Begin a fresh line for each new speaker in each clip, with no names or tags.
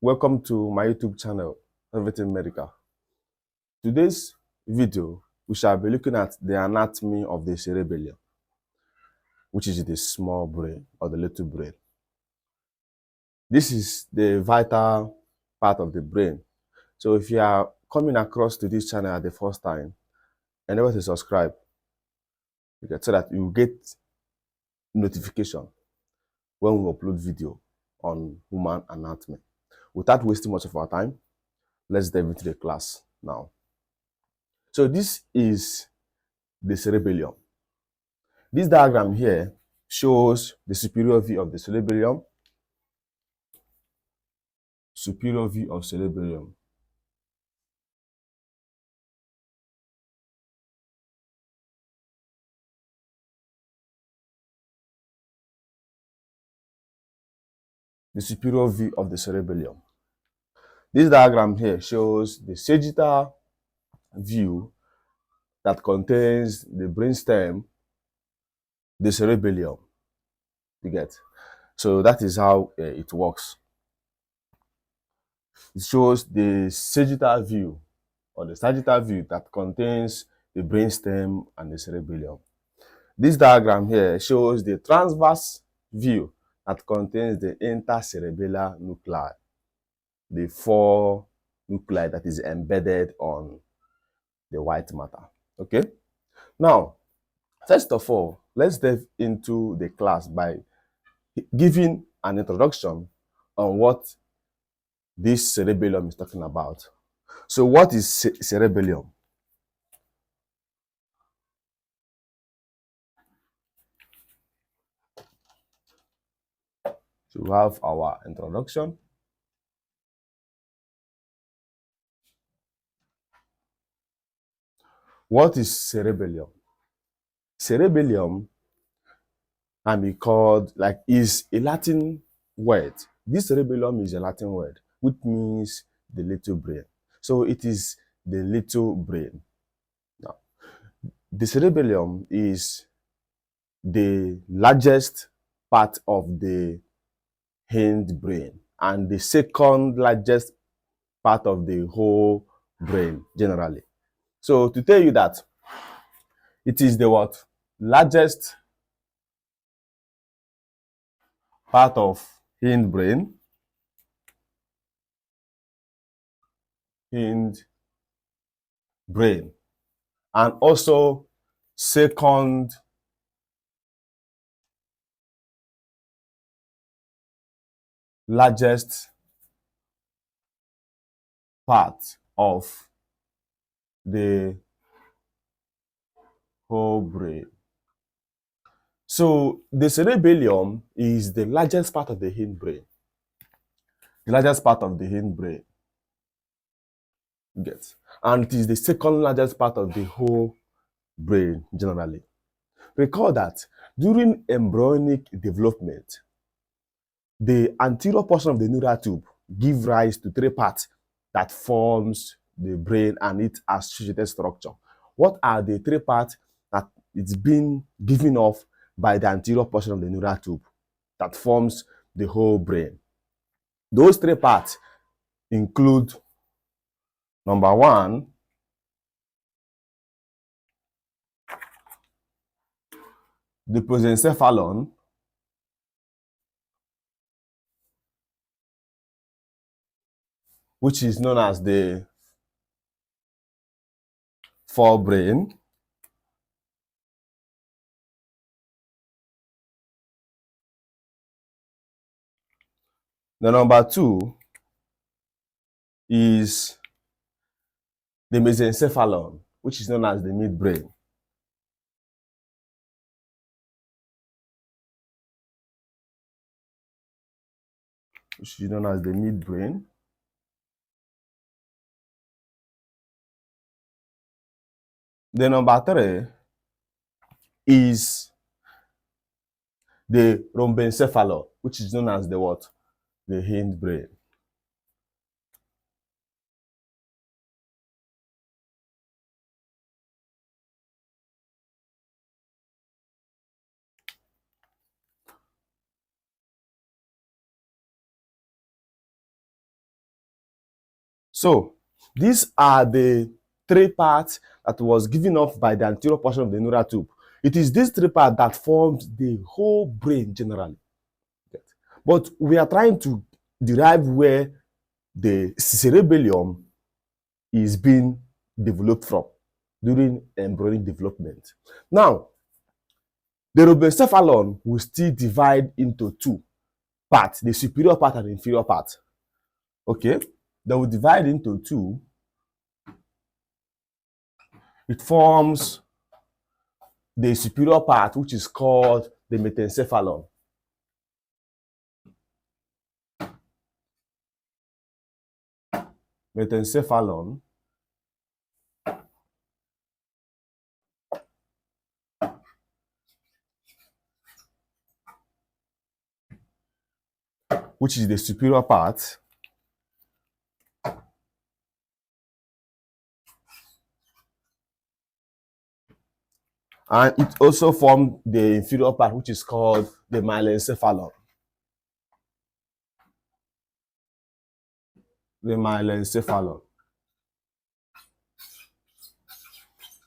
Welcome to my YouTube channel, Everything Medical. Today's video, we shall be looking at the anatomy of the cerebellum, which is the small brain or the little brain. This is the vital part of the brain. So if you are coming across to this channel at the first time, endeavor to subscribe so that you get notification when we upload video on human anatomy. Without wasting much of our time, let's dive into the class now. So this is the cerebellum. This diagram here shows the superior view of the cerebellum. Superior view of cerebellum. The superior view of the cerebellum. This diagram here shows the sagittal view that contains the brainstem, the cerebellum. You get? So that is how it works. It shows the sagittal view or the sagittal view that contains the brainstem and the cerebellum. This diagram here shows the transverse view that contains the intercerebellar nuclei, the 4 nuclei that is embedded on the white matter. Okay? Now, first of all, let's dive into the class by giving an introduction on what this cerebellum is talking about. So what is cerebellum? So we have our introduction. What is cerebellum? Cerebellum can be called, is a Latin word. This cerebellum is a Latin word, which means the little brain. So it is the little brain. Now, the cerebellum is the largest part of the hindbrain and the second largest part of the whole brain generally. So to tell you that it is the what? Largest part of hindbrain, and also second largest part of the whole brain. So the cerebellum is the largest part of the hindbrain. The largest part of the hindbrain. Get. And it is the second largest part of the whole brain generally. Recall that during embryonic development, the anterior portion of the neural tube gives rise to 3 parts that forms the brain and its associated structure. What are the 3 parts that it's been given off by the anterior portion of the neural tube that forms the whole brain? Those 3 parts include, number 1, the prosencephalon, which is known as the forebrain. The number 2 is the mesencephalon, which is known as the midbrain. Which is known as the midbrain. The number 3 is the rhombencephalon, which is known as the what? The hindbrain. So these are the three parts that was given off by the anterior portion of the neural tube. It is these three parts that forms the whole brain generally. But we are trying to derive where the cerebellum is being developed from during embryonic development. Now, the cerebroencephalon will still divide into two parts, the superior part and the inferior part. Okay, they will divide into two. It forms the superior part, which is called the metencephalon. Metencephalon. Which is the superior part. And it also formed the inferior part, which is called the myelencephalon. The myelencephalon,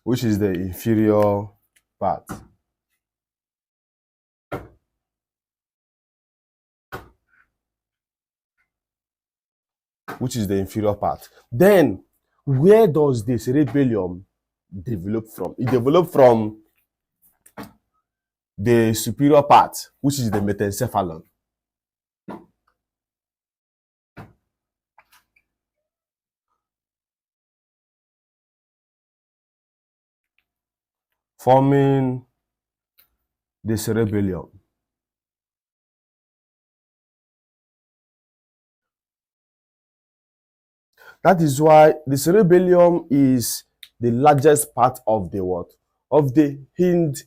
which is the inferior part. Which is the inferior part. Then, where does the cerebellum develop from? It develops from the superior part, which is the metencephalon. Forming the cerebellum. That is why the cerebellum is the largest part of the what? Of the hind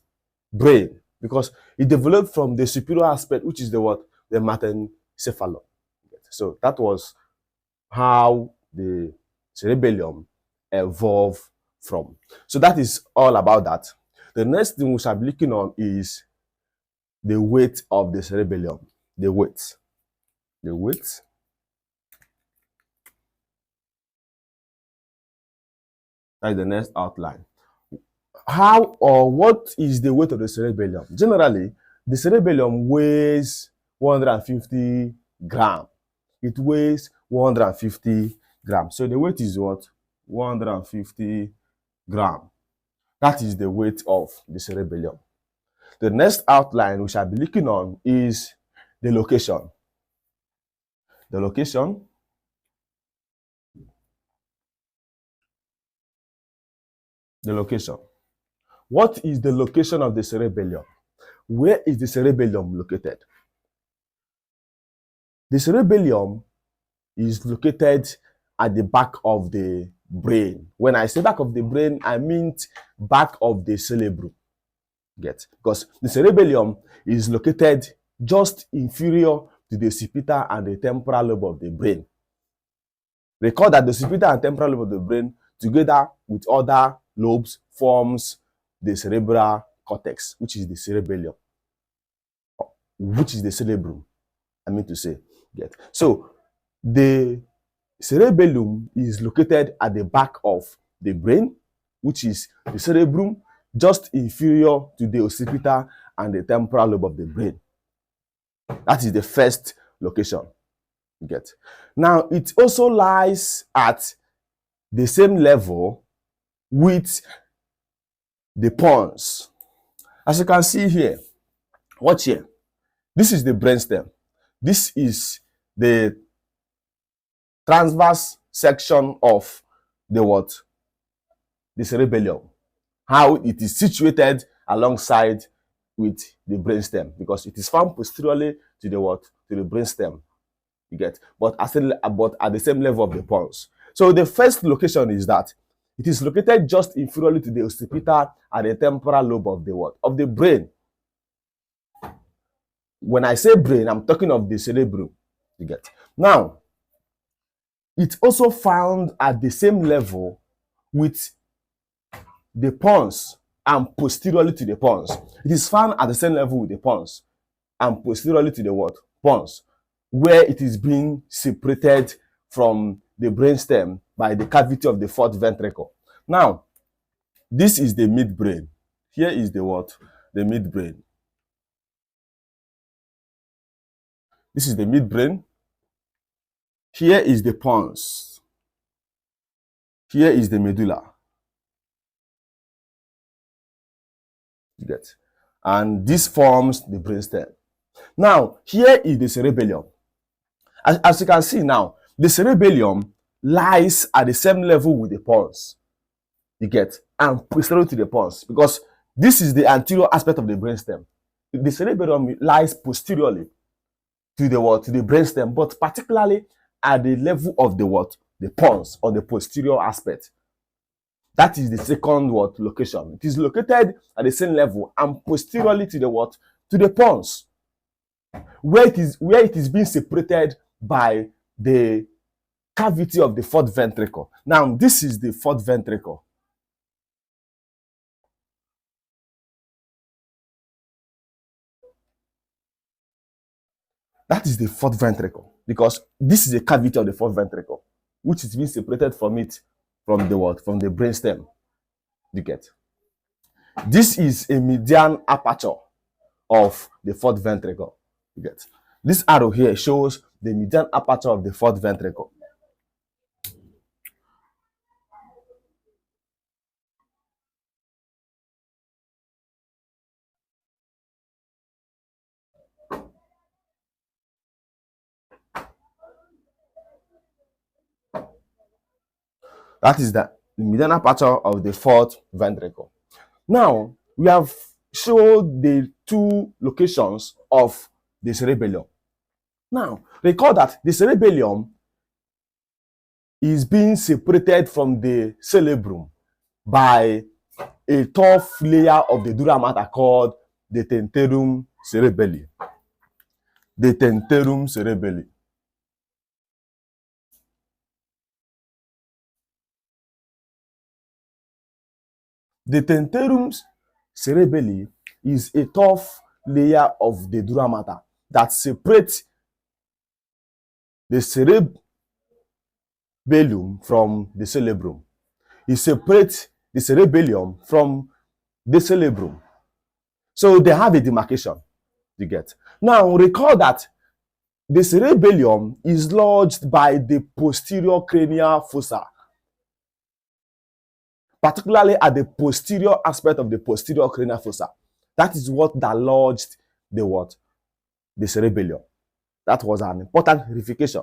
brain, because it developed from the superior aspect, which is the what? The metencephalon. So that was how the cerebellum evolved from. So that is all about that. The next thing we shall be looking on is the weight of the cerebellum. The weight. The weight. That's the next outline. How or what is the weight of the cerebellum? Generally, the cerebellum weighs 150 grams. It weighs 150 grams. So the weight is what? 150 grams. That is the weight of the cerebellum. The next outline we shall be looking on is the location. The location. The location. What is the location of the cerebellum? Where is the cerebellum located? The cerebellum is located at the back of the brain. When I say back of the brain, I mean back of the cerebrum. Get? Because the cerebellum is located just inferior to the occipital and the temporal lobe of the brain. Recall that the occipital and temporal lobe of the brain, together with other lobes, forms the cerebral cortex, which is the cerebellum, which is the cerebrum, I mean to say. Get? So the cerebellum is located at the back of the brain, which is the cerebrum, just inferior to the occipital and the temporal lobe of the brain. That is the first location. Get? Now, it also lies at the same level with the pons. As you can see here, watch here. This is the brainstem. This is the transverse section of the what? The cerebellum. How it is situated alongside with the brainstem, because it is found posteriorly to the what? To the brainstem. You get? But at the same level of the pons. So the first location is that it is located just inferiorly to the occipital and the temporal lobe of the what? Of the brain. When I say brain, I'm talking of the cerebrum. You get? Now, it's also found at the same level with the pons and posteriorly to the pons. It is found at the same level with the pons and posteriorly to the what? Pons, where it is being separated from the brainstem by the cavity of the fourth ventricle. Now, this is the midbrain. Here is the what? The midbrain. This is the midbrain. Here is the pons. Here is the medulla. You get? And this forms the brainstem. Now, here is the cerebellum. As you can see now, the cerebellum lies at the same level with the pons. You get? And posterior to the pons, because this is the anterior aspect of the brainstem. The cerebellum lies posteriorly to the what? To the brainstem, but particularly at the level of the what? The pons, or the posterior aspect. That is the second what? Location. It is located at the same level and posteriorly to the what? To the pons, where it is being separated by the cavity of the fourth ventricle. Now, this is the fourth ventricle. That is the fourth ventricle, because this is the cavity of the fourth ventricle, which is being separated from it, from the what? From the brainstem. You get? This is a median aperture of the fourth ventricle. You get? This arrow here shows the median aperture of the fourth ventricle. That is the median aperture of the fourth ventricle. Now, we have showed the two locations of the cerebellum. Now, recall that the cerebellum is being separated from the cerebrum by a tough layer of the dura mater called the tentorium cerebelli. The tentorium cerebelli. The tentorium cerebelli is a tough layer of the dura mater that separates the cerebellum from the cerebrum. It separates the cerebellum from the cerebrum. So they have a demarcation, you get. Now, recall that the cerebellum is lodged by the posterior cranial fossa, particularly at the posterior aspect of the posterior cranial fossa. That is what that lodged the what? The cerebellum. That was an important verification.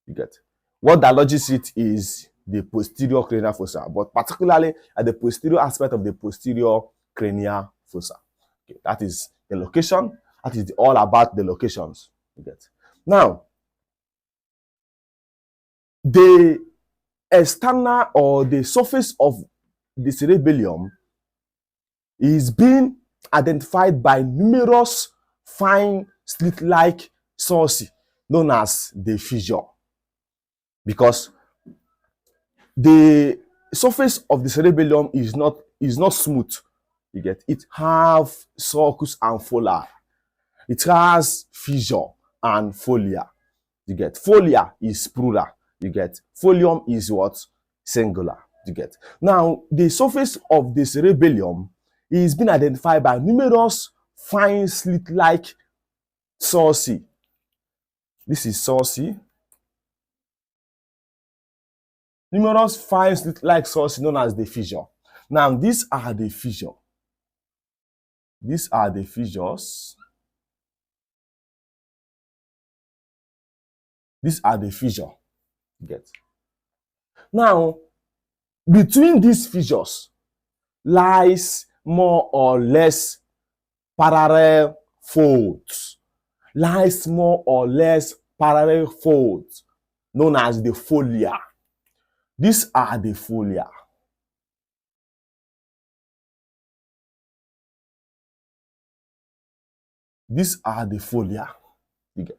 You get? What that lodges it is the posterior cranial fossa, but particularly at the posterior aspect of the posterior cranial fossa. Okay, that is the location. That is all about the locations. You get? Now, the external or the surface of the cerebellum is being identified by numerous fine slit-like sources known as the fissure, because the surface of the cerebellum is not smooth. You get? It have sulcus and folia. It has fissure and folia. You get? Folia is plural. You get? Folium is what? Singular. You get? Now, the surface of the cerebellum is being identified by numerous fine slit-like sources. This is sources. Numerous fine slit-like sources known as the fissure. Now, these are the fissure. These are the fissures. These are the fissure. You get? Now, between these fissures lies more or less parallel folds. Lies more or less parallel folds known as the folia. These are the folia. These are the folia. You get?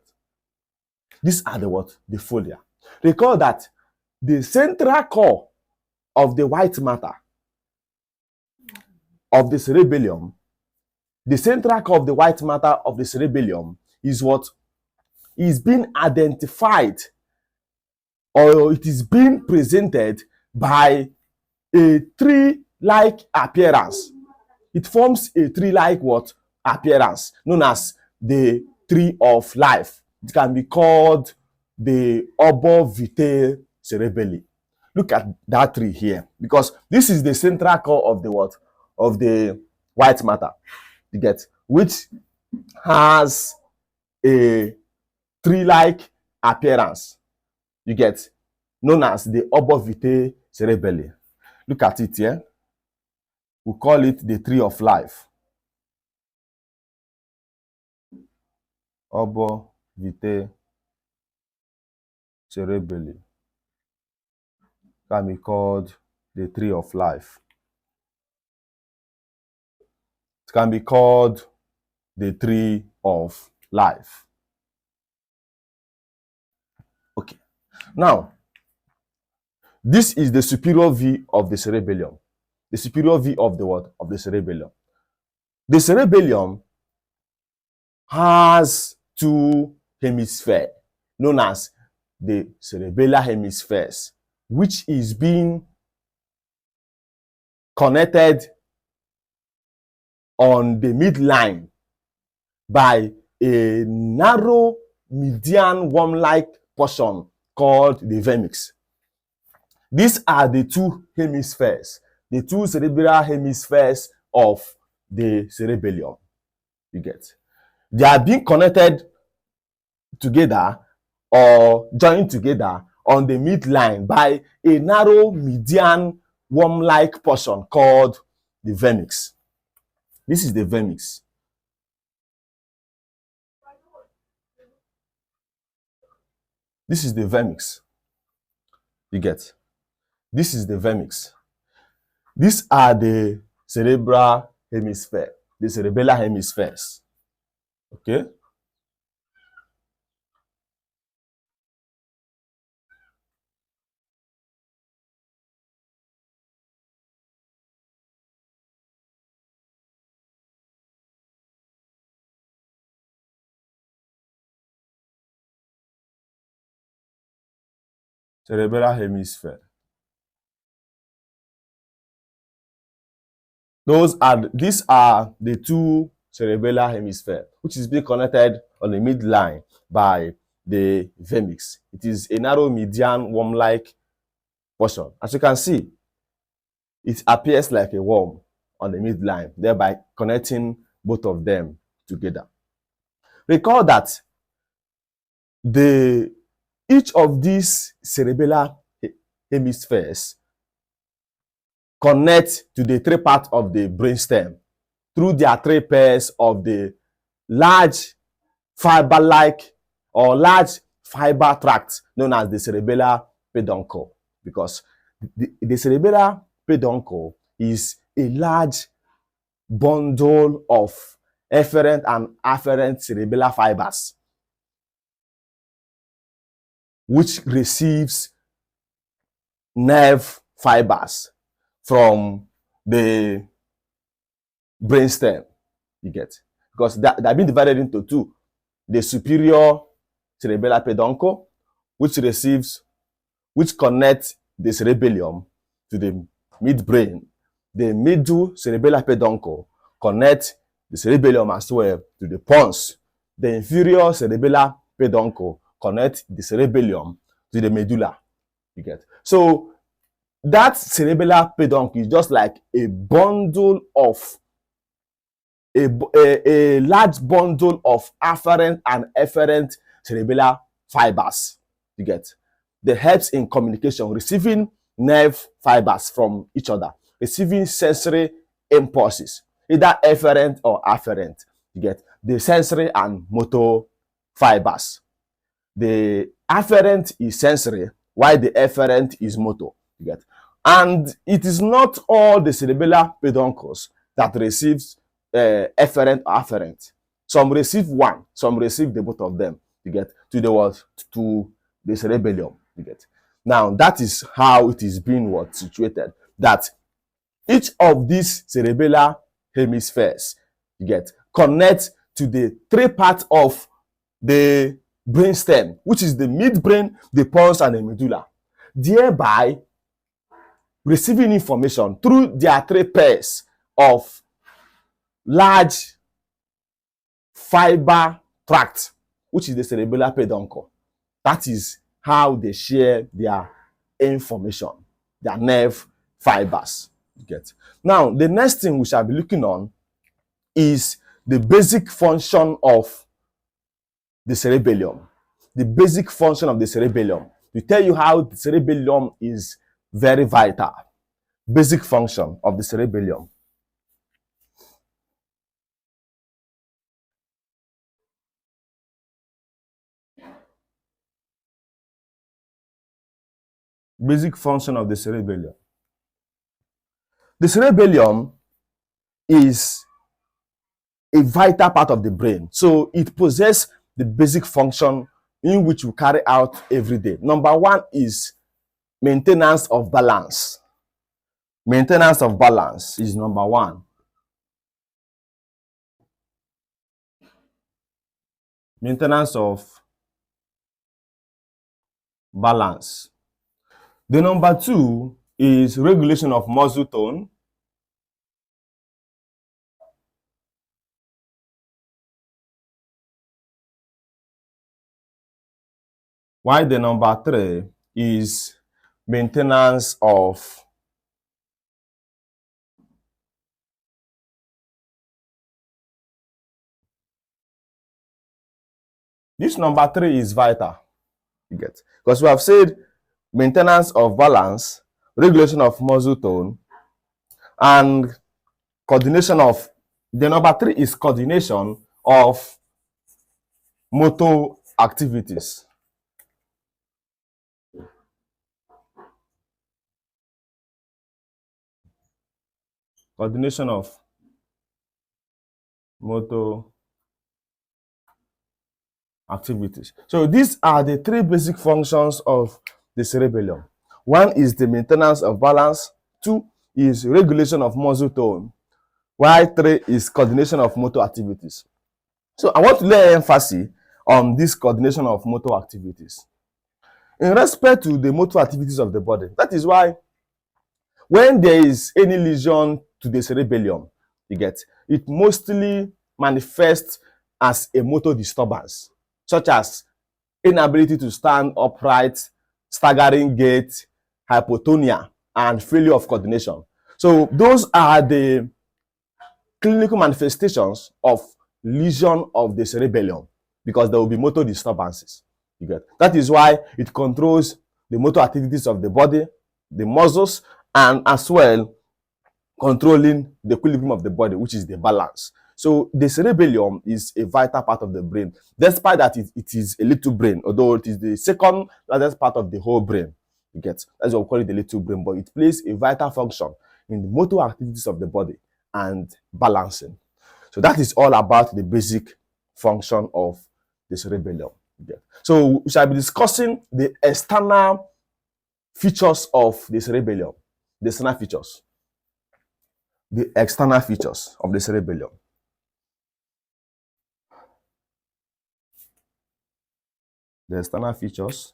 These are the what? The folia. Recall that the central core of the white matter of the cerebellum, the central core of the white matter of the cerebellum is what is being identified or it is being presented by a tree-like appearance. It forms a tree-like what? Appearance, known as the tree of life. It can be called the arbor vitae cerebelli. Look at that tree here, because this is the central core of the what? Of the white matter. You get, which has a tree-like appearance. You get, known as the arbor vitae cerebelli. Look at it here. We call it the tree of life. Arbor vitae cerebelli can be called the tree of life. It can be called the tree of life. Okay. Now, this is the superior view of the cerebellum. The superior view of the what? Of the cerebellum. The cerebellum has two hemispheres, known as the cerebellar hemispheres, which is being connected on the midline by a narrow median worm-like portion called the vermix. These are the two hemispheres, the two cerebral hemispheres of the cerebellum. You get, they are being connected together or joined together on the midline by a narrow median worm-like portion called the vermix. This is the vermix. This is the vermix. You get, this is the vermix. These are the cerebral hemisphere, the cerebellar hemispheres. Okay. Cerebellar hemisphere. These are the two cerebellar hemisphere, which is being connected on the midline by the vermix. It is a narrow median worm-like portion. As you can see, it appears like a worm on the midline, thereby connecting both of them together. Recall that each of these cerebellar hemispheres connect to the three parts of the brainstem through their three pairs of the large fiber-like or large fiber tract known as the cerebellar peduncle, because the cerebellar peduncle is a large bundle of efferent and afferent cerebellar fibers, which receives nerve fibers from the brainstem. You get, because they're being divided into two: the superior cerebellar peduncle, which connects the cerebellum to the midbrain. The middle cerebellar peduncle connects the cerebellum as well to the pons. The inferior cerebellar peduncle connects the cerebellum to the medulla. You get, so that cerebellar peduncle is just like a bundle of a large bundle of afferent and efferent cerebellar fibers. You get, that helps in communication, receiving nerve fibers from each other, receiving sensory impulses, either efferent or afferent. You get the sensory and motor fibers. The afferent is sensory, while the efferent is motor. You get, and it is not all the cerebellar peduncles that receives efferent or afferent. Some receive one, some receive the both of them. You get, to the what? To the cerebellum. You get, now that is how it is being what? Situated, that each of these cerebellar hemispheres, you get, connect to the three parts of the brainstem, which is the midbrain, the pons, and the medulla, thereby receiving information through their three pairs of large fiber tract, which is the cerebellar peduncle. That is how they share their information, their nerve fibers. You get. Now, the next thing we shall be looking on is the basic function of the cerebellum. The basic function of the cerebellum. To tell you how the cerebellum is very vital. Basic function of the cerebellum. Basic function of the cerebellum. The cerebellum is a vital part of the brain. So it possesses the basic function in which we carry out every day. Number one is maintenance of balance. Maintenance of balance is number one. Maintenance of balance. The number two is regulation of muscle tone. While the number three is maintenance of this number three is vital. You get, because we have said maintenance of balance, regulation of muscle tone, and coordination of, the number three is coordination of motor activities. Coordination of motor activities. So these are the three basic functions of the cerebellum. One is the maintenance of balance, two is regulation of muscle tone, while three is coordination of motor activities. So I want to lay emphasis on this coordination of motor activities. In respect to the motor activities of the body, that is why when there is any lesion to the cerebellum, you get, it mostly manifests as a motor disturbance, such as inability to stand upright, staggering gait, hypotonia, and failure of coordination. So those are the clinical manifestations of lesion of the cerebellum, because there will be motor disturbances. You get. That is why it controls the motor activities of the body, the muscles, and as well controlling the equilibrium of the body, which is the balance. So the cerebellum is a vital part of the brain, despite that it is a little brain, although it is the second largest part of the whole brain. You get. That's why we call it the little brain, but it plays a vital function in the motor activities of the body and balancing. So that is all about the basic function of the cerebellum. So we shall be discussing the external features of the cerebellum. The external features. The external features of the cerebellum. The external features.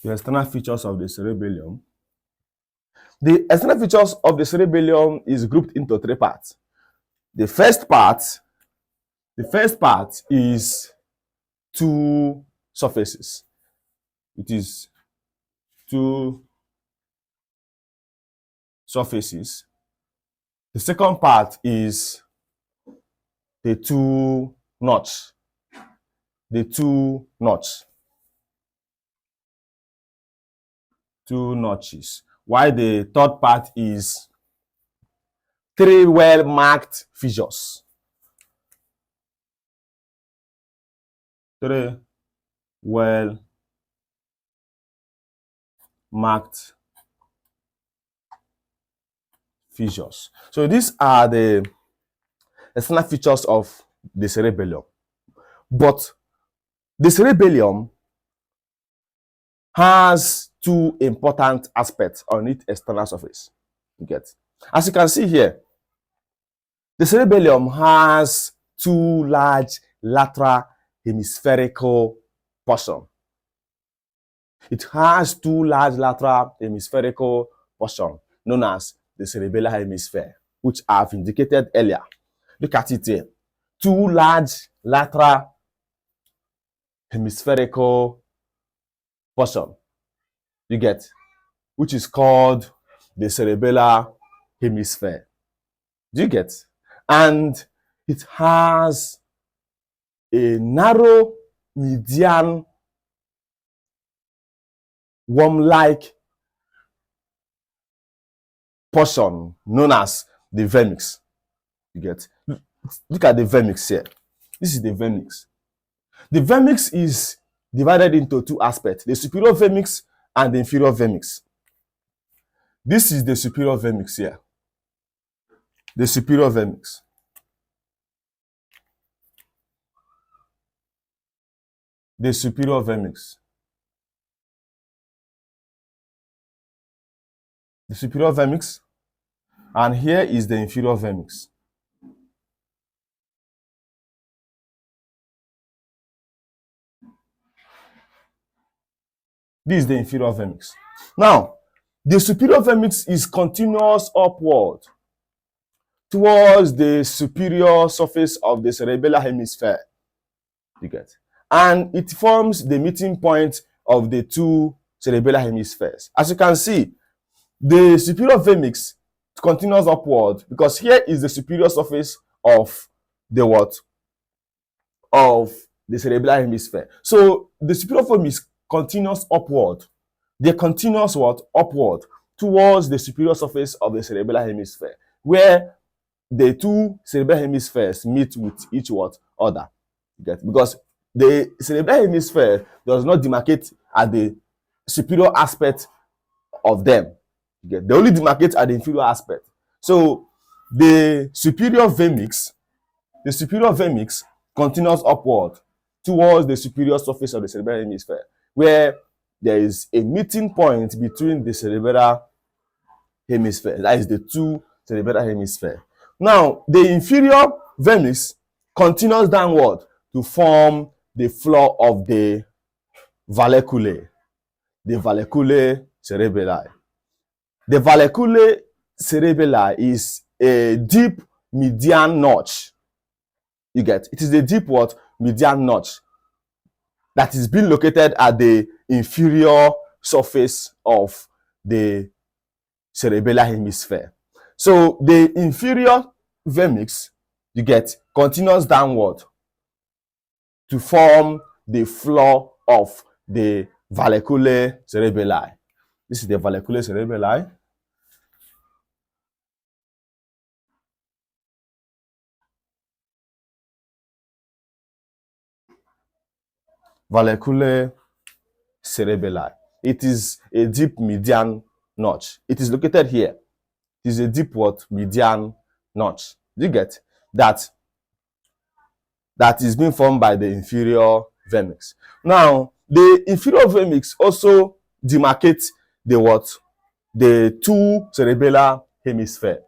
The external features of the cerebellum. The external features of the cerebellum is grouped into three parts. The first part is two surfaces. It is two surfaces. The second part is the two notches. The two notches. Two notches. While the third part is three well-marked fissures. Three well-marked fissures. So these are the external features of the cerebellum. But the cerebellum has two important aspects on its external surface. You get. As you can see here, The cerebellum has two large lateral hemispherical portions. It has two large lateral hemispherical portions known as the cerebellar hemisphere, which I've indicated earlier. Look at it here. Two large lateral hemispherical portion, you get, which is called the cerebellar hemisphere. Do you get? And it has a narrow median worm-like portion known as the vermix. You get? Look at the vermix here. This is the vermix. The vermix is divided into two aspects, the superior vermix and the inferior vermix. This is the superior vermix here. The superior vermix. The superior vermix. The superior vermix. And here is the inferior vermix. This is the inferior vermix. Now, the superior vermix is continuous upward towards the superior surface of the cerebellar hemisphere. You get? And it forms the meeting point of the two cerebellar hemispheres. As you can see, the superior vermix continues upward because here is the superior surface of the what? Of the cerebellar hemisphere. So the superior vermix continues upward. The continuous what? Upward towards the superior surface of the cerebellar hemisphere, where the two cerebral hemispheres meet with each what? Other. Get? Because the cerebral hemisphere does not demarcate at the superior aspect of them. Get? They only demarcate at the inferior aspect. So the superior vermix continues upward towards the superior surface of the cerebral hemisphere, where there is a meeting point between the cerebral hemisphere, that is the two cerebral hemisphere. Now, the inferior vermix continues downward to form the floor of the valleculae, cerebelli. The valleculae cerebelli is a deep median notch. You get? It is a deep what? Median notch that is being located at the inferior surface of the cerebellar hemisphere. So the inferior vermix, you get, continues downward to form the floor of the valleculae cerebelli. This is the valleculae cerebelli. Valleculae cerebelli. It is a deep median notch. It is located here. It is a deep what? Median notch. Do you get that? That is being formed by the inferior vermix. Now, the inferior vermix also demarcates the what? The two cerebellar hemisphere.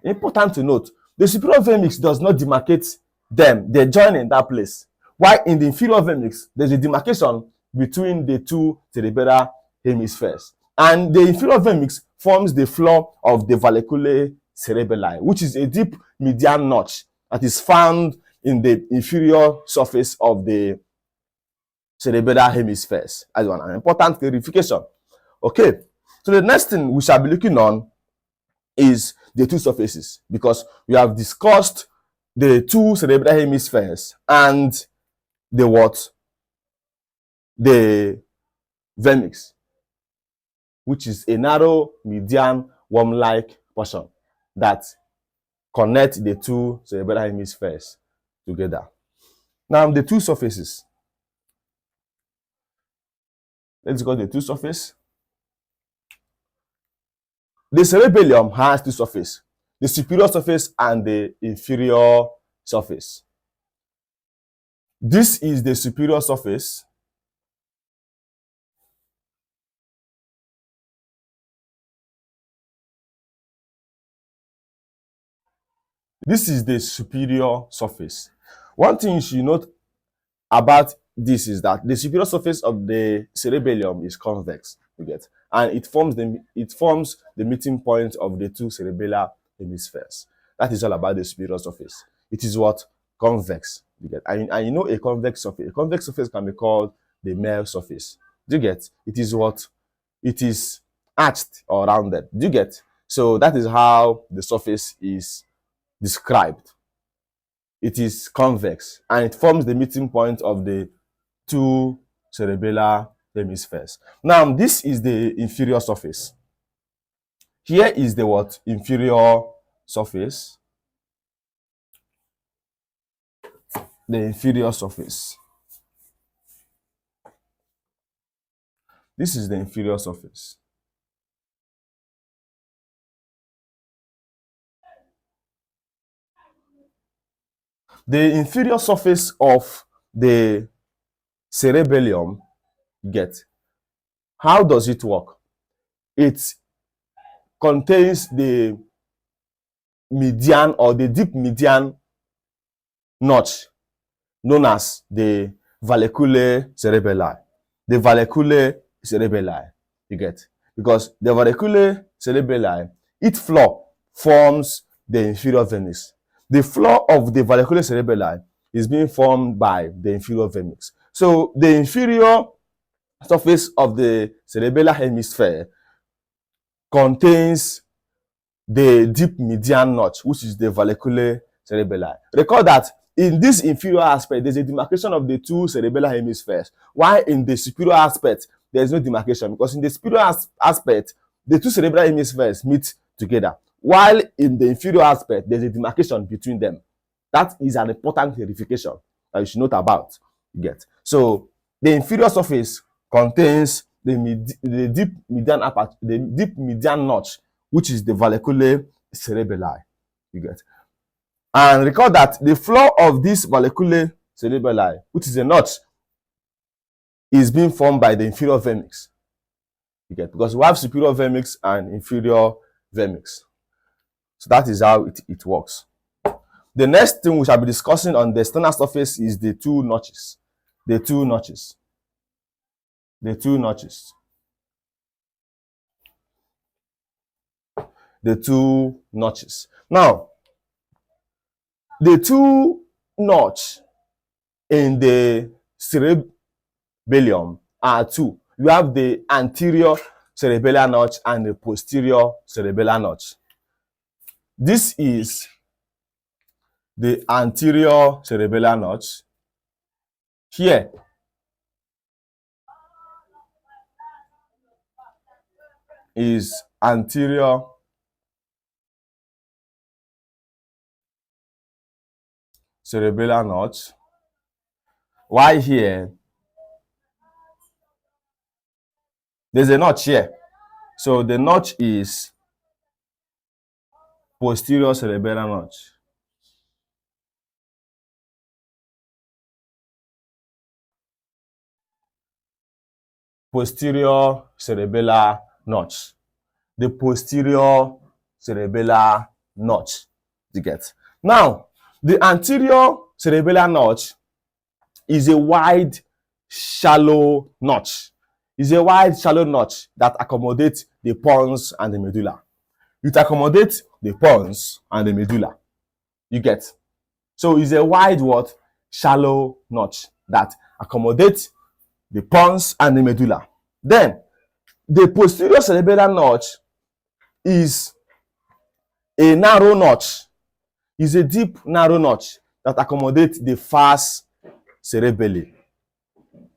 Important to note, the superior vermix does not demarcate them. They join in that place. While in the inferior vermix, there's a demarcation between the two cerebellar hemispheres. And the inferior vermix forms the floor of the valleculae cerebelli, which is a deep median notch that is found in the inferior surface of the cerebellar hemispheres. As an important clarification. Okay, so the next thing we shall be looking on is the two surfaces, because we have discussed the two cerebral hemispheres and the what? The vermix, which is a narrow median worm-like portion that connect the two cerebral hemispheres together. Now, the two surfaces. Let's go to the two surfaces. The cerebellum has two surfaces, the superior surface and the inferior surface. This is the superior surface. This is the superior surface. One thing you should note about this is that the superior surface of the cerebellum is convex, you get, and it forms the meeting point of the two cerebellar hemispheres. That is all about the superior surface. It is what? Convex, you get. And you know a convex surface. A convex surface can be called the Mel surface. Do you get? It is what? It is arched or rounded. Do you get? So that is how the surface is described. It is convex and it forms the meeting point of the two cerebellar hemispheres. Now, this is the inferior surface. Here is the what? Inferior surface. The inferior surface. This is the inferior surface. The inferior surface of the cerebellum, get, how does it work? It contains the median or the deep median notch known as the valleculae cerebelli. The valleculae cerebelli, you get, because the valleculae cerebelli, its floor forms the inferior vermis. The floor of the valleculae cerebelli is being formed by the inferior vermis. So the inferior surface of the cerebellar hemisphere contains the deep median notch, which is the valleculae cerebelli. Recall that in this inferior aspect, there's a demarcation of the two cerebellar hemispheres, while in the superior aspect, there's no demarcation, because in the superior aspect, the two cerebellar hemispheres meet together, while in the inferior aspect, there's a demarcation between them. That is an important verification that you should note about. You get. So the inferior surface contains the deep median notch, which is the valleculae cerebelli. You get. And recall that the floor of this valleculae cerebelli, which is a notch, is being formed by the inferior vermis. You get, because we have superior vermis and inferior vermis. So that is how it works. The next thing we shall be discussing on the external surface is the two notches. The two notches. The two notches. The two notches. Now, the two notch in the cerebellum are two. You have the anterior cerebellar notch and the posterior cerebellar notch. This is the anterior cerebellar notch. Here is anterior cerebellar notch. While here, there's a notch here. So the notch is posterior cerebellar notch. Posterior cerebellar notch. The posterior cerebellar notch. You get. Now, the anterior cerebellar notch is a wide, shallow notch. It's a wide, shallow notch that accommodates the pons and the medulla. It accommodates the pons and the medulla. You get. So it's a wide, what? Shallow notch that accommodates the pons and the medulla. Then, the posterior cerebellar notch is a narrow notch. It's a deep, narrow notch that accommodates the vas cerebelli.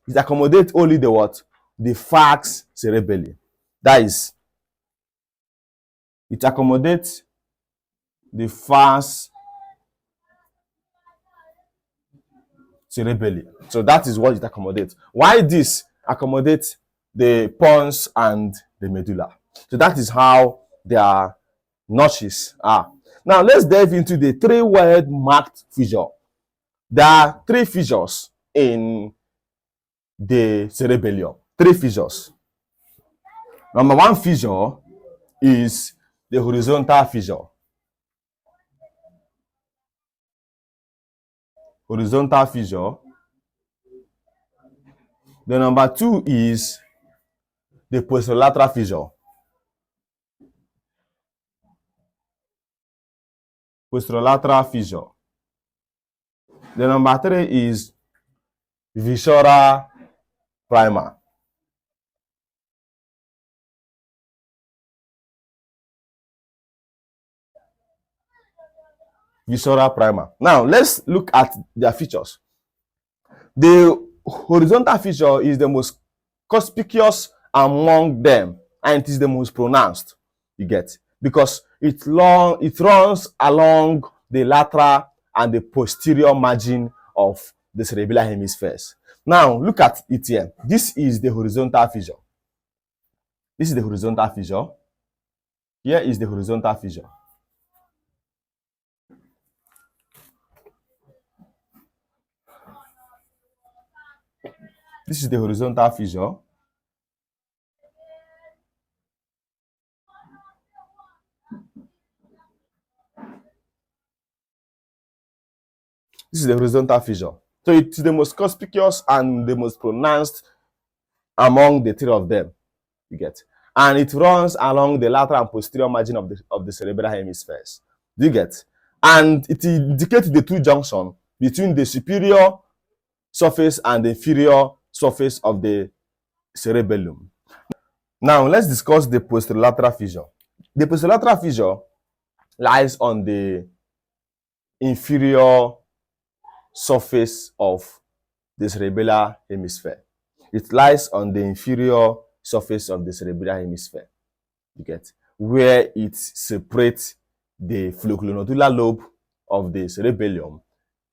It accommodates only the what? The vas cerebelli. That is, it accommodates the vas cerebelli. So that is what it accommodates. Why this accommodates the pons and the medulla. So that is how their notches are. Now let's dive into the three-word marked fissure. There are three fissures in the cerebellum. Three fissures. Number one fissure is the horizontal fissure. horizontal fissure. The number 2 is the posterolateral fissure. Posterolateral fissure. The number 3 is visceral primer. Visceral primer. Now, let's look at their features. The horizontal fissure is the most conspicuous among them, and it is the most pronounced, you get, because it runs along the lateral and the posterior margin of the cerebellar hemispheres. Now, look at it here. This is the horizontal fissure. This is the horizontal fissure. Here is the horizontal fissure. This is the horizontal fissure. This is the horizontal fissure. So it's the most conspicuous and the most pronounced among the 3 of them, you get. And it runs along the lateral and posterior margin of the cerebellar hemispheres. Do you get? And it indicates the 2 junction between the superior surface and the inferior surface of the cerebellum. Now, let's discuss the posterolateral fissure. The posterolateral fissure lies on the inferior surface of the cerebellar hemisphere. It lies on the inferior surface of the cerebellar hemisphere, you get, where it separates the folliculonodular lobe of the cerebellum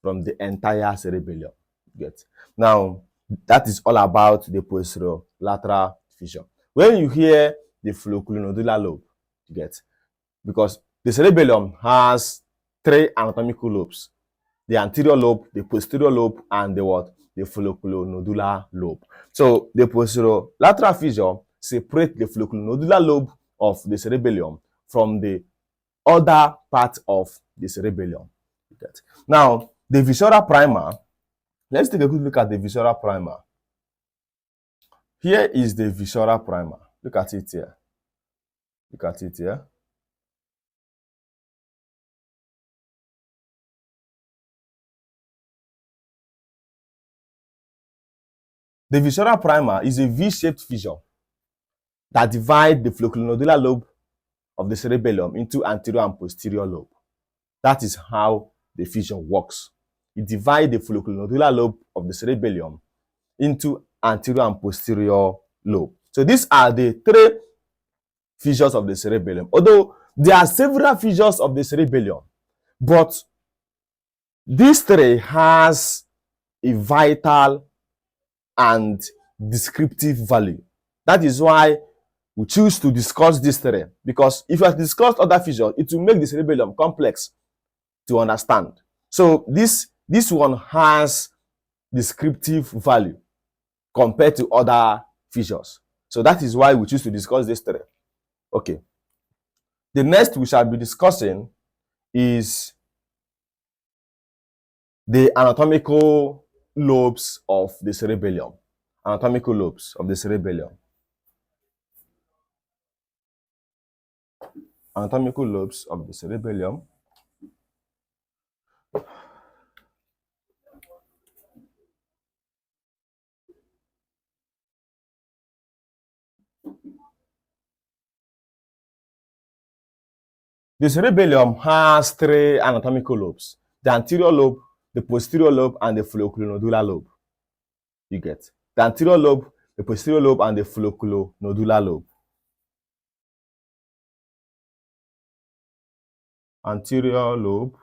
from the entire cerebellum, you get. Now, that is all about the posterolateral fissure. When you hear the folliculonodular lobe, you get, because the cerebellum has 3 anatomical lobes: the anterior lobe, the posterior lobe, and the what? The folliculonodular lobe. So the posterolateral fissure separates the folliculonodular lobe of the cerebellum from the other part of the cerebellum. Now, the visceral primer. Let's take a good look at the visceral primer. Here is the visceral primer. Look at it here. Look at it here. The visceral primer is a V-shaped fissure that divides the folliculonodular lobe of the cerebellum into anterior and posterior lobe. That is how the fissure works. It divides the folliculonodular lobe of the cerebellum into anterior and posterior lobe. So these are the 3 fissures of the cerebellum. Although there are several fissures of the cerebellum, but these 3 has a vital and descriptive value. That is why we choose to discuss these 3, because if you have discussed other fissures, it will make the cerebellum complex to understand. So this one has descriptive value compared to other fissures. So that is why we choose to discuss these 3. Okay. The next we shall be discussing is the anatomical lobes of the cerebellum. Anatomical lobes of the cerebellum. Anatomical lobes of the cerebellum. The cerebellum has 3 anatomical lobes: the anterior lobe, the posterior lobe, and the folliculonodular lobe. You get the anterior lobe, the posterior lobe, and the folliculonodular lobe. Anterior lobe,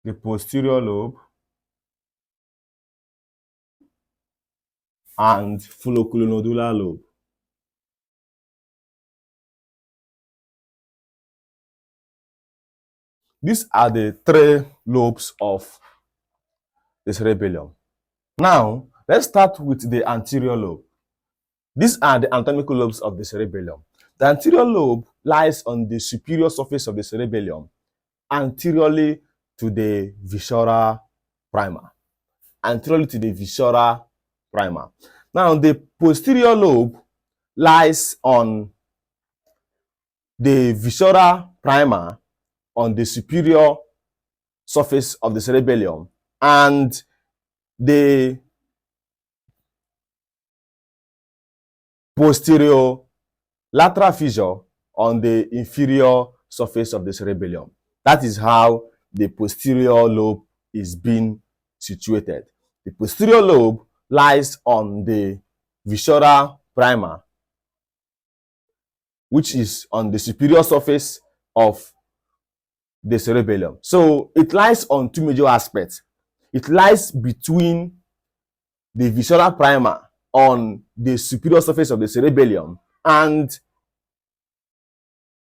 the posterior lobe, and folliculonodular lobe. These are the 3 lobes of the cerebellum. Now, let's start with the anterior lobe. These are the anatomical lobes of the cerebellum. The anterior lobe lies on the superior surface of the cerebellum anteriorly to the visceral primer. Anteriorly to the visceral primer. Now, the posterior lobe lies on the visceral primer on the superior surface of the cerebellum, and the posterior lateral fissure on the inferior surface of the cerebellum. That is how the posterior lobe is being situated. The posterior lobe lies on the visceral primer, which is on the superior surface of the cerebellum. So it lies on two major aspects. It lies between the visceral primer on the superior surface of the cerebellum and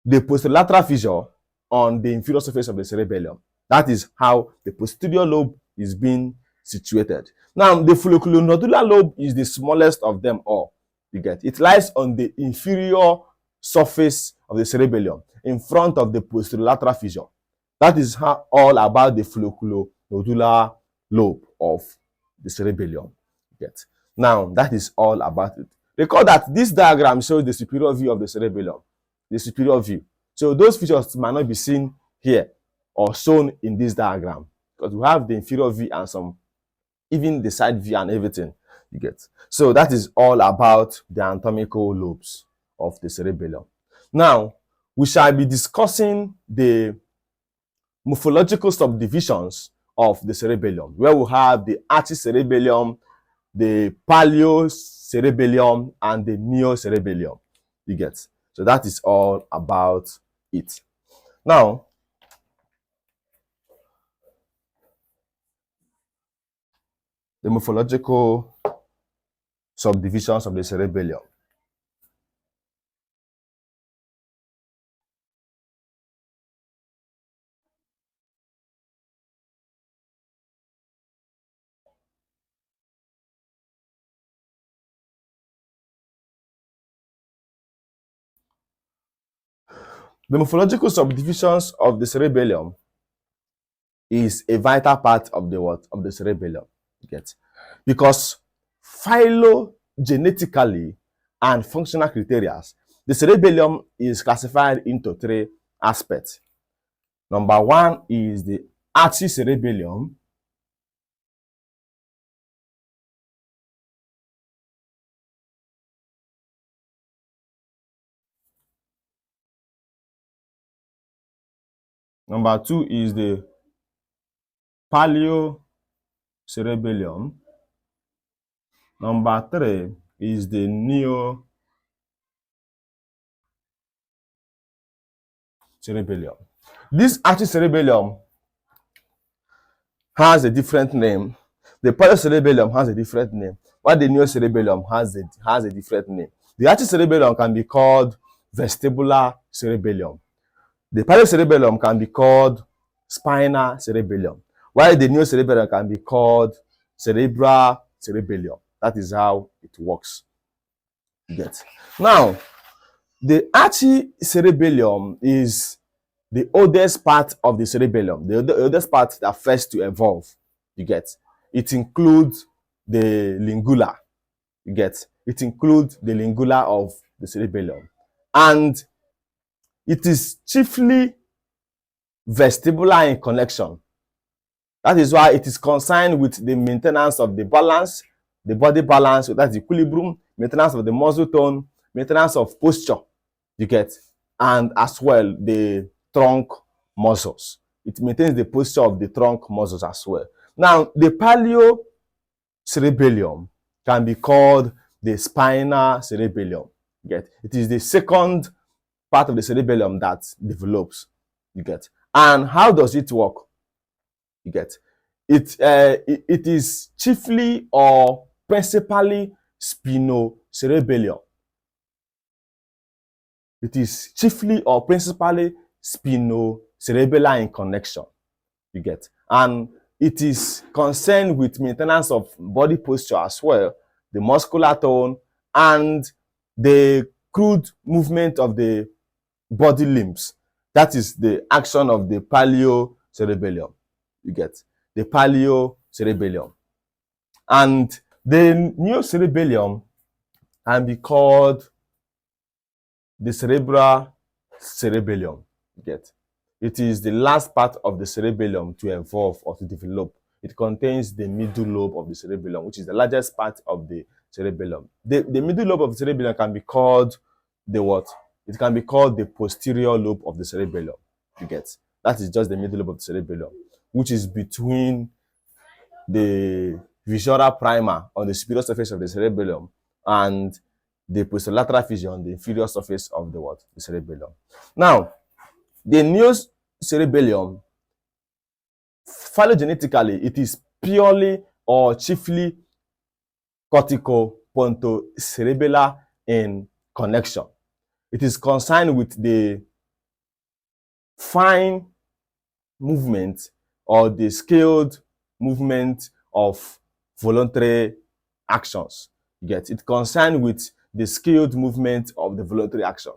the posterolateral fissure on the inferior surface of the cerebellum. That is how the posterior lobe is being situated. Now, the folliculonodular lobe is the smallest of them all. You get it lies on the inferior surface of the cerebellum in front of the posterolateral fissure. That is how all about the folliculonodular lobe of the cerebellum. You get. Now, that is all about it. Recall that this diagram shows the superior view of the cerebellum. The superior view. So those features might not be seen here or shown in this diagram because we have the inferior view and some, even the side view and everything. You get. So that is all about the anatomical lobes of the cerebellum. Now, we shall be discussing the morphological subdivisions of the cerebellum, where we have the archicerebellum, the paleocerebellum, and the neocerebellum. You get. So that is all about it. Now, the morphological subdivisions of the cerebellum. The morphological subdivisions of the cerebellum is a vital part of the what? Of the cerebellum. You get? Because phylogenetically and functional criteria, the cerebellum is classified into three aspects. Number one is the archicerebellum. Number two is the paleocerebellum. Number three is the neocerebellum. This archicerebellum has a different name. The paleocerebellum has a different name, while the neocerebellum has a different name. The archicerebellum can be called vestibular cerebellum. The paleocerebellum can be called spinal cerebellum, while the neocerebellum can be called cerebral cerebellum. That is how it works. You get. Now, the archicerebellum is the oldest part of the cerebellum, the oldest part that first to evolve. You get. It includes the lingula. You get. It includes the lingula of the cerebellum, and it is chiefly vestibular in connection. That is why it is concerned with the maintenance of the balance, the body balance, that's equilibrium, maintenance of the muscle tone, maintenance of posture, you get, and as well the trunk muscles. It maintains the posture of the trunk muscles as well. Now, the paleocerebellum can be called the spinal cerebellum. You get. It is the second part of the cerebellum that develops. You get. And how does it work? You get. It is chiefly or principally spinocerebellar. It is chiefly or principally spinocerebellar in connection. You get. And it is concerned with maintenance of body posture as well, the muscular tone, and the crude movement of the body limbs. That is the action of the paleo-cerebellum. You get the paleo-cerebellum. And the neocerebellum can be called the cerebral cerebellum. You get it is the last part of the cerebellum to evolve or to develop. It contains the middle lobe of the cerebellum, which is the largest part of the cerebellum. The middle lobe of the cerebellum can be called the what? It can be called the posterior lobe of the cerebellum. You get that is just the middle lobe of the cerebellum, which is between the visual primer on the superior surface of the cerebellum and the posterolateral fissure on the inferior surface of the what? The cerebellum. Now, the neocerebellum, phylogenetically, it is purely or chiefly cortico-pontocerebellar in connection. It is concerned with the fine movement or the scaled movement of voluntary actions. You get it concerned with the scaled movement of the voluntary action.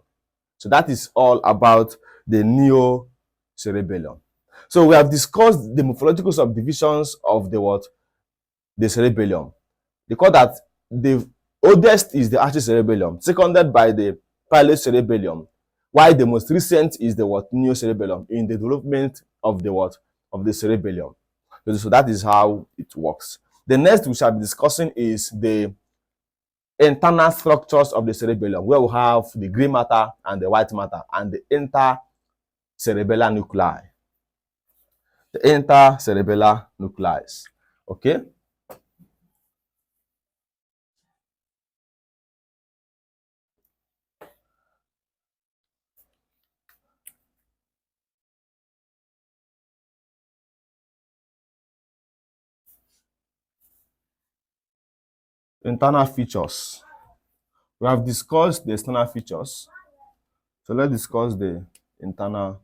So that is all about the neocerebellum. So we have discussed the morphological subdivisions of the what? The cerebellum. They call that the oldest is the archicerebellum, seconded by the paleocerebellum, while the most recent is the what? Neocerebellum in the development of the what? Of the cerebellum. So that is how it works. The next we shall be discussing is the internal structures of the cerebellum, where we have the gray matter and the white matter and the intercerebellar nuclei. The intercerebellar nuclei. Okay. Internal features. We have discussed the external features. So let's discuss the internal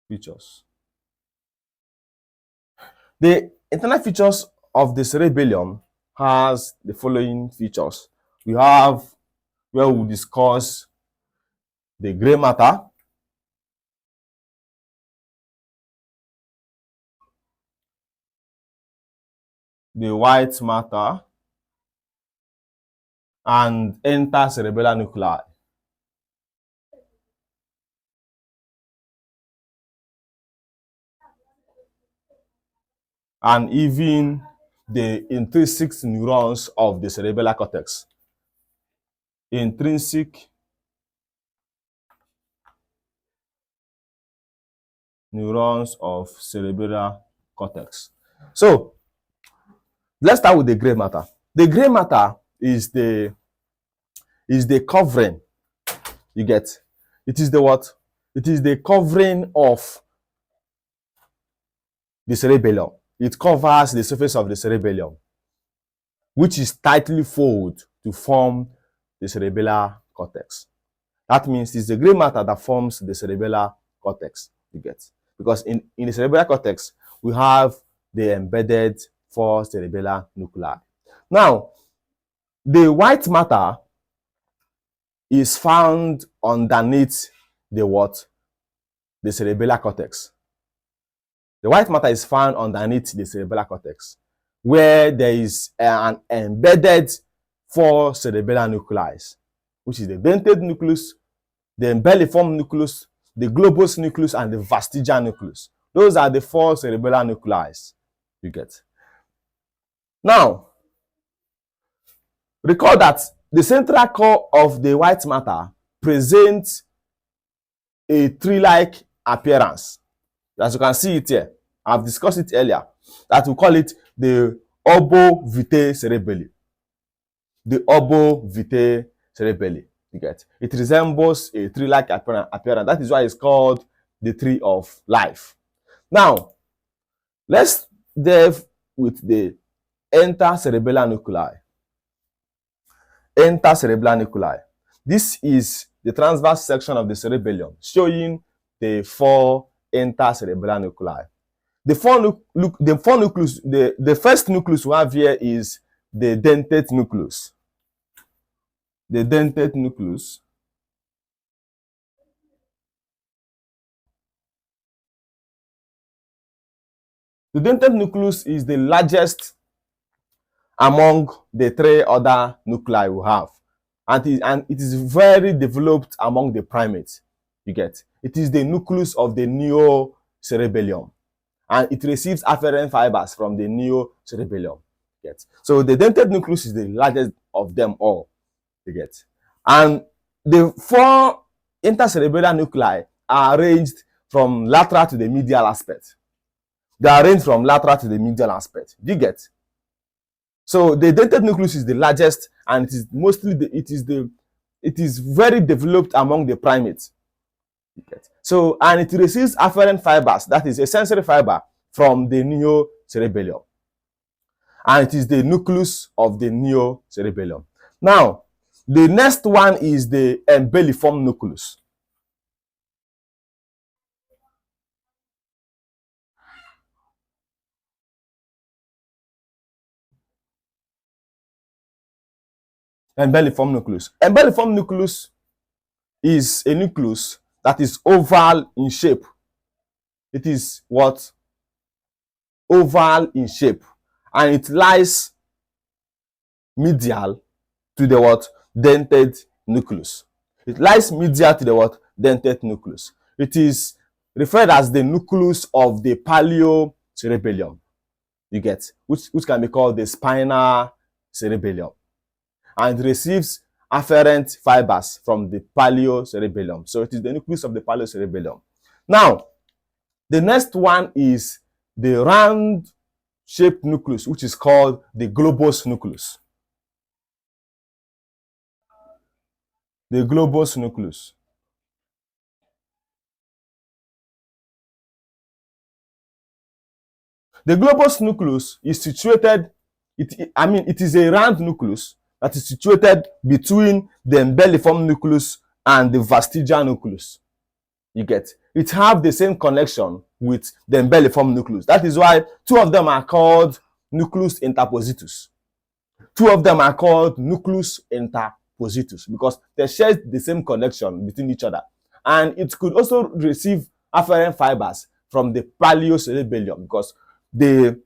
features. The internal features of the cerebellum has the following features. We have where we discuss the gray matter, the white matter, and intercerebellar nuclei. And even the intrinsic neurons of the cerebellar cortex. Intrinsic neurons of cerebellar cortex. So let's start with the gray matter. The gray matter is the covering. You get it is the what? It is the covering of the cerebellum. It covers the surface of the cerebellum, which is tightly folded to form the cerebellar cortex. That means it's the gray matter that forms the cerebellar cortex. You get because in the cerebellar cortex we have the embedded 4 cerebellar nuclei. Now, the white matter is found underneath the what? The cerebellar cortex. The white matter is found underneath the cerebellar cortex, where there is an embedded 4 cerebellar nuclei, which is the dentate nucleus, the embelliform nucleus, the globus nucleus, and the vestigial nucleus. Those are the 4 cerebellar nuclei. You get. Now, recall that the central core of the white matter presents a tree-like appearance. As you can see it here, I've discussed it earlier, that we call it the orbovitae cerebelli. The orbovitae cerebelli. You get. It resembles a tree-like appearance. That is why it's called the tree of life. Now, let's delve with the intercerebellar nuclei. Intercerebellar nuclei. This is the transverse section of the cerebellum, showing the 4 intercerebellar nuclei. The first nucleus we have here is the dentate nucleus. The dentate nucleus. The dentate nucleus is the largest among the three other nuclei we have, and it is very developed among the primates. You get it is the nucleus of the neocerebellum, and it receives afferent fibers from the neocerebellum. Get so the dentate nucleus is the largest of them all. You get, and the four intercerebellar nuclei are arranged from lateral to the medial aspect. They are arranged from lateral to the medial aspect. Do you get? So the dentate nucleus is the largest, and it is mostly it is very developed among the primates. So, and it receives afferent fibers, that is a sensory fiber, from the neocerebellum, and it is the nucleus of the neocerebellum. Now, the next one is the embelliform nucleus. Embelliform nucleus. Embelliform nucleus is a nucleus that is oval in shape. It is what? Oval in shape, and it lies medial to the what? Dentate nucleus. It lies medial to the what? Dentate nucleus. It is referred as the nucleus of the paleocerebellum. You get, which can be called the spinal cerebellum, and it receives afferent fibers from the paleocerebellum. So it is the nucleus of the paleocerebellum. Now, the next one is the round shaped nucleus, which is called the globus nucleus. The globus nucleus. The globus nucleus is situated, it is a round nucleus that is situated between the embelliform nucleus and the vestigial nucleus. You get, it have the same connection with the embelliform nucleus. That is why two of them are called nucleus interpositus. Two of them are called nucleus interpositus because they share the same connection between each other. And it could also receive afferent fibers from the paleocerebellum because the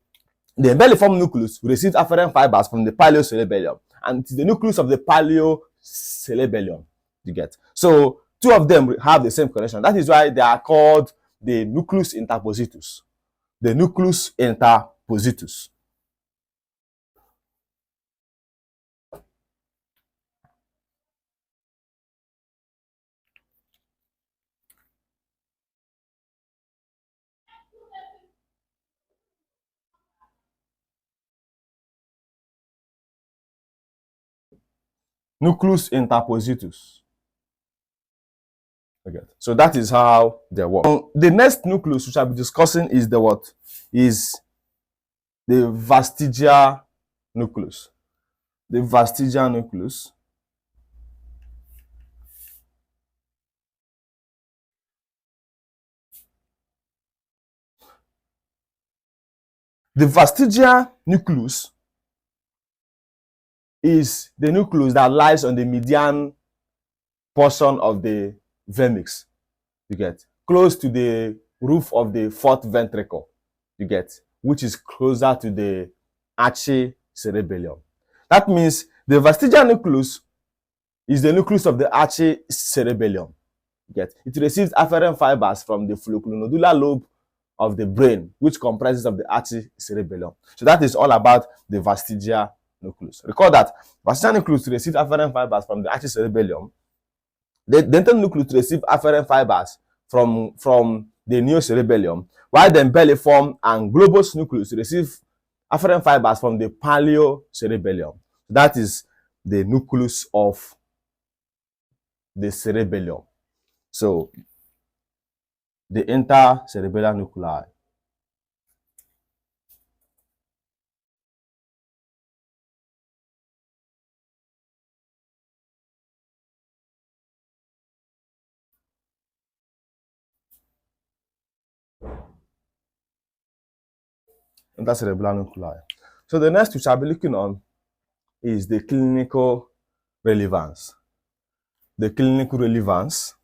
embelliform nucleus receives afferent fibers from the paleocerebellum, and it is the nucleus of the paleocerebellum. You get, so two of them have the same connection. That is why they are called the nucleus interpositus. The nucleus interpositus. Nucleus interpositus. Okay. So that is how they work. The next nucleus which I'll be discussing is the what? Is the vestigial nucleus. The vestigial nucleus. The vestigial nucleus is the nucleus that lies on the median portion of the vermix. You get, close to the roof of the fourth ventricle. You get, which is closer to the archicerebellum. That means the vestigial nucleus is the nucleus of the archicerebellum. You get, it receives afferent fibers from the folliculonodular lobe of the brain, which comprises of the archicerebellum. So that is all about the vestigial nucleus. Recall that vestigial nucleus receives afferent fibers from the archicerebellum. The dentate nucleus receives afferent fibers from the neocerebellum, while the embelliform and globus nucleus receive afferent fibers from the paleocerebellum. That is the nucleus of the cerebellum. So the intercerebellar nuclei. Intercerebellar nuclei. So the next which I'll be looking on is the clinical relevance. The clinical relevance.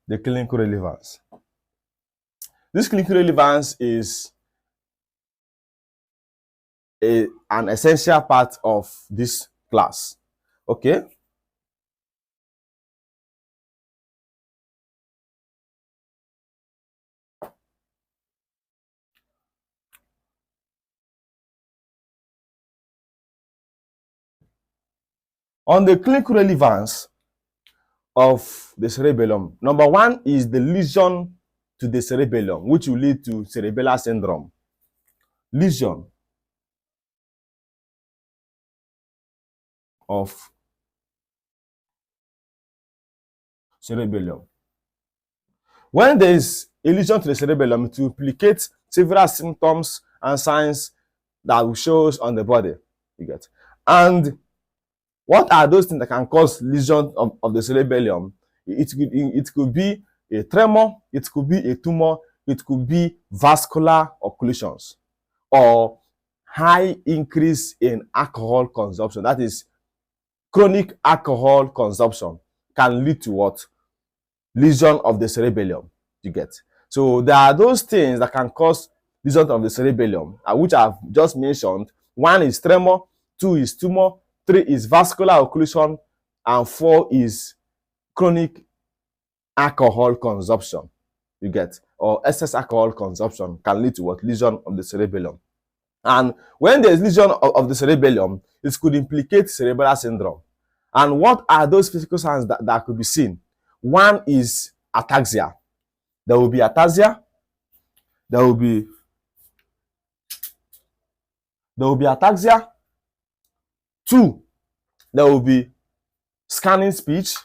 the clinical relevance. This clinical relevance is an essential part of this class. Okay. On the clinical relevance of the cerebellum, number one is the lesion to the cerebellum, which will lead to cerebellar syndrome. Lesion of cerebellum. When there is a lesion to the cerebellum, it will implicate several symptoms and signs that will show on the body. You get. And what are those things that can cause lesion of the cerebellum? It could be a tremor, it could be a tumor, it could be vascular occlusions, or high increase in alcohol consumption. That is, chronic alcohol consumption can lead to what? Lesion of the cerebellum. You get. So there are those things that can cause lesion of the cerebellum, which I've just mentioned. One is tremor, two is tumor, three is vascular occlusion, and four is chronic alcohol consumption. You get. Or excess alcohol consumption can lead to what? Lesion of the cerebellum. And when there is lesion of the cerebellum, it could implicate cerebellar syndrome. And what are those physical signs that could be seen? One is ataxia. There will be ataxia. There will be ataxia. Two, there will be scanning speech.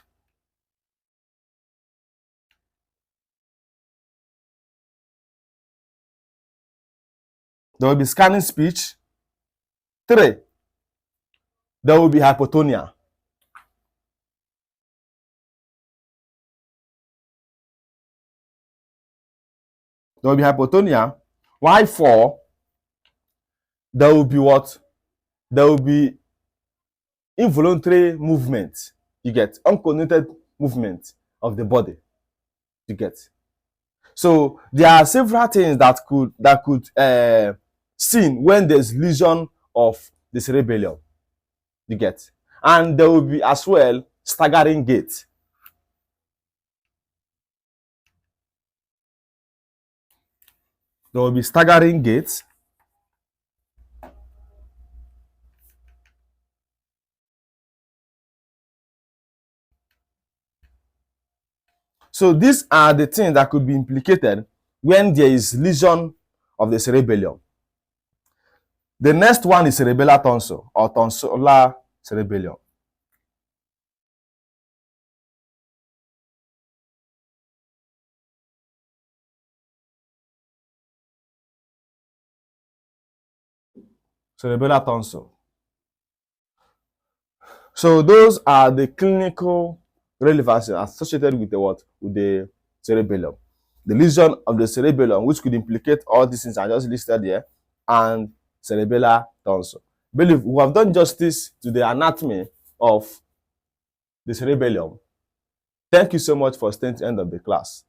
There will be scanning speech. Three, there will be hypotonia. There will be hypotonia. Why four? There will be what? There will be involuntary movement. You get. Uncoordinated movement of the body. You get. So there are several things that could seen when there's lesion of the cerebellum. You get. And there will be as well staggering gait. There will be staggering gait. So these are the things that could be implicated when there is lesion of the cerebellum. The next one is cerebellar tonsil or tonsillar cerebellum. Cerebellar tonsil. So those are the clinical relevances associated with the what? With the cerebellum. The lesion of the cerebellum, which could implicate all these things I just listed here, and cerebellar tonsil. Believe we have done justice to the anatomy of the cerebellum. Thank you so much for staying to the end of the class.